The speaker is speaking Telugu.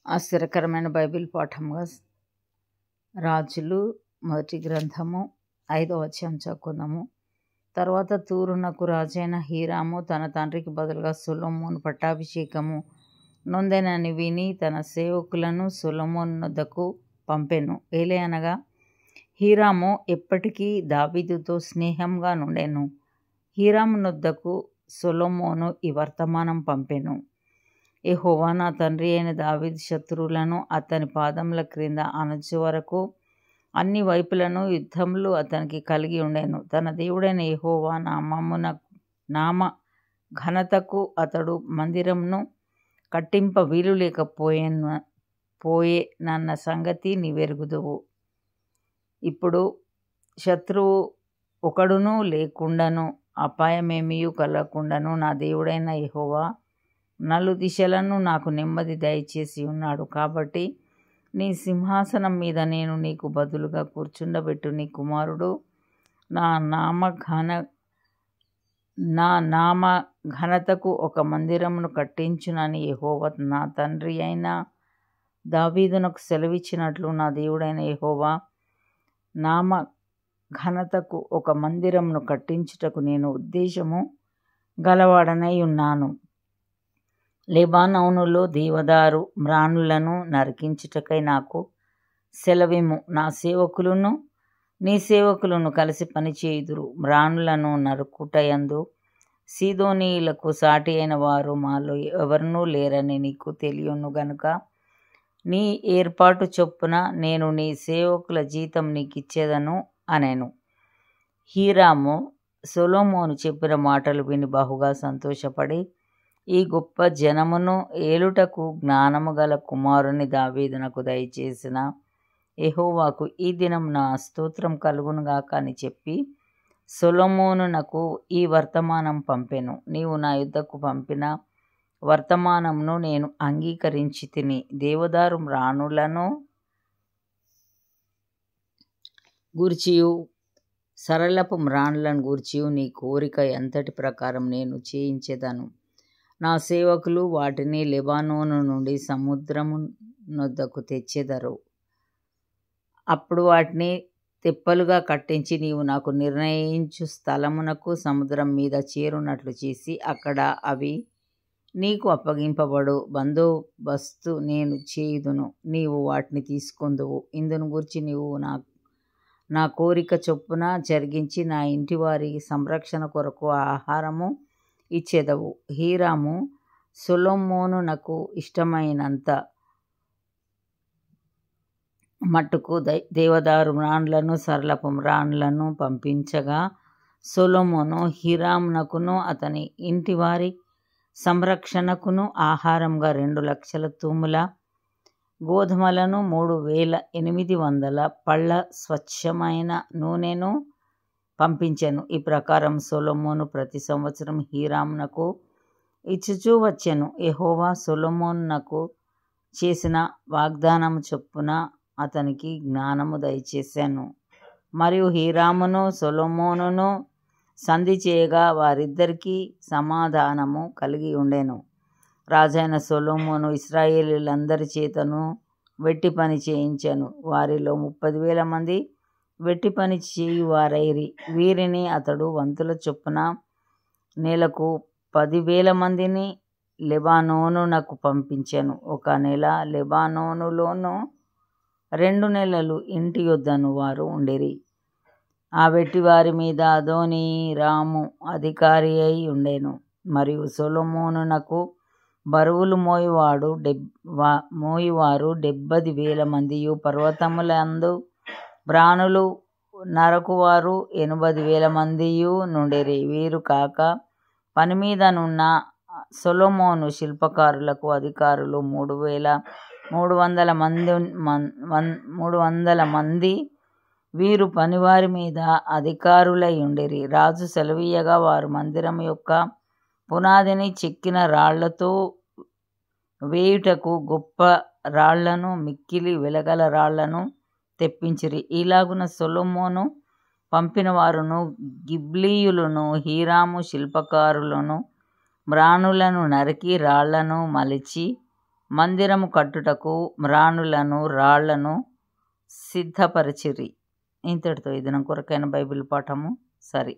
ఆశ్చర్యకరమైన బైబిల్ పాఠంగా రాజులు మొదటి గ్రంథము 5వ అధ్యాయం చదువుకుందాము. తర్వాత తూరునకు రాజైన హీరాము తన తండ్రికి బదులుగా సొలొమోను పట్టాభిషేకము నొందెనని విని తన సేవకులను సొలొమోను వద్దకు పంపెను. ఏలయనగా హీరాము ఎప్పటికీ దావీదుతో స్నేహంగా నుండెను. హీరాము నొద్దకు సొలొమోను ఈ వర్తమానం పంపెను. యెహోవా నా తండ్రి అయిన దావీదు శత్రువులను అతని పాదముల క్రింద అణచు వరకు అన్ని వైపులను యుద్ధములు అతనికి కలిగి ఉండెను. తన దేవుడైన యెహోవా నామ ఘనతకు అతడు మందిరమును కట్టింప వీలు లేకపోయేనన్న సంగతి నీవెరుగుదువు. ఇప్పుడు శత్రువు ఒకడును లేకుండాను అపాయమేమియూ కలగకుండాను నా దేవుడైన యెహోవా నలుదిశలను నాకు నెమ్మది దయచేసి ఉన్నాడు. కాబట్టి నీ సింహాసనం మీద నేను నీకు బదులుగా కూర్చుండబెట్టు నీ కుమారుడు నా నామ ఘనతకు ఒక మందిరమును కట్టించునని యెహోవా నా తండ్రి అయిన దావీదునకు సెలవిచ్చినట్లు నా దేవుడైన యెహోవా నామ ఘనతకు ఒక మందిరమును కట్టించుటకు నేను ఉద్దేశము గలవాడనై ఉన్నాను. లెబానోనులో దేవదారు మ్రానులను నరికించుటకై నాకు సెలవిమ్ము. నా సేవకులను నీ సేవకులను కలిసి పనిచేయుదురు. మ్రానులను నరుకుటయందు సీదోనీయులకు సాటి అయిన వారు మాలో ఎవరునూ లేరని నీకు తెలియను గనుక నీ ఏర్పాటు చొప్పున నేను నీ సేవకుల జీతం నీకిచ్చేదను అనెను. హీరాము సొలొమోను చెప్పిన మాటలు విని బహుగా సంతోషపడి ఈ గొప్ప జనమును ఏలుటకు జ్ఞానము గల కుమారుని దావీదునకు దయచేసిన యెహోవాకు ఈ దినమున స్తోత్రం కలుగునుగాక అని చెప్పి సొలొమోనునకు ఈ వర్తమానం పంపెను. నీవు నా యుద్ధకు పంపిన వర్తమానమును నేను అంగీకరించి తిని దేవదారు మ్రానులను గూర్చియు సరళపు మ్రానులను గూర్చియు నీ కోరిక ఎంతటి ప్రకారం నేను చేయించెదను. నా సేవకులు వాటిని లెబానోను నుండి సముద్రము నొద్దకు తెచ్చెదరు. అప్పుడు వాటిని తెప్పలుగా కట్టించి నీవు నాకు నిర్ణయించు స్థలమునకు సముద్రం మీద చేరునట్లు చేసి అక్కడ అవి నీకు అప్పగింపబడు బందోబస్తు నేను చేయుదును. నీవు వాటిని తీసుకొందువు. ఇందును గూర్చి నీవు నా కోరిక చొప్పున జరిగించి నా ఇంటి వారి సంరక్షణ కొరకు ఆహారము ఇచ్చెదవు. హీరాము సొలొమోనునకు ఇష్టమైనంత మట్టుకు దేవదారు మ్రానులను సరళపు మ్రానులను పంపించగా సొలొమోను హీరామునకును అతని ఇంటి వారి సంరక్షణకును ఆహారంగా 2,00,000 తూముల గోధుమలను 3,800 పళ్ళ స్వచ్ఛమైన నూనెను పంపించెను. ఈ ప్రకారం సొలొమోను ప్రతి సంవత్సరం హీరామునకు ఇచ్చుచూ వచ్చెను. యెహోవా సొలొమోనునకు చేసిన వాగ్దానము చొప్పున అతనికి జ్ఞానము దయచేశాను. మరియు హీరామును సొలొమోనును సంధి చేయగా వారిద్దరికీ సమాధానము కలిగి ఉండెను. రాజైన సొలొమోను ఇశ్రాయేలీయులందరి చేతను వెట్టి పని చేయించెను. వారిలో 30,000 మంది వెట్టి పని చేయువారైరి. వీరిని అతడు వంతుల చొప్పున నెలకు 10,000 మందిని లెబానోనునకు పంపించెను. 1 నెల లెబానోనులోను 2 నెలలు ఇంటి యొద్దను వారు ఉండిరి. ఆ వెట్టి వారి మీద అదోనీరాము అధికారి అయి ఉండెను. మరియు సొలొమోనునకు బరువులు మోయువారు 70,000 మందియు పర్వతములందు మ్రానులు నరకువారు 80,000 మందియు నుండిరి. వీరు కాక పనిమీదనున్న సొలొమోను శిల్పకారులకు అధికారులు 300 మంది. వీరు పనివారి మీద అధికారులై ఉండిరి. రాజు సెలవీయగా వారు మందిరం యొక్క పునాదిని చెక్కిన రాళ్లతో వేయుటకు గొప్ప రాళ్లను మిక్కిలి వెలగల రాళ్లను తెప్పించిరి. ఇలాగున సొలొమోను పంపిన వారును గిబ్లీయులను హీరాము శిల్పకారులను మ్రానులను నరికి రాళ్లను మలిచి మందిరము కట్టుటకు మ్రాణులను రాళ్లను సిద్ధపరిచిరి. ఇంతటితో ఈ దినం కొరకైన బైబిల్ పాఠము సరి.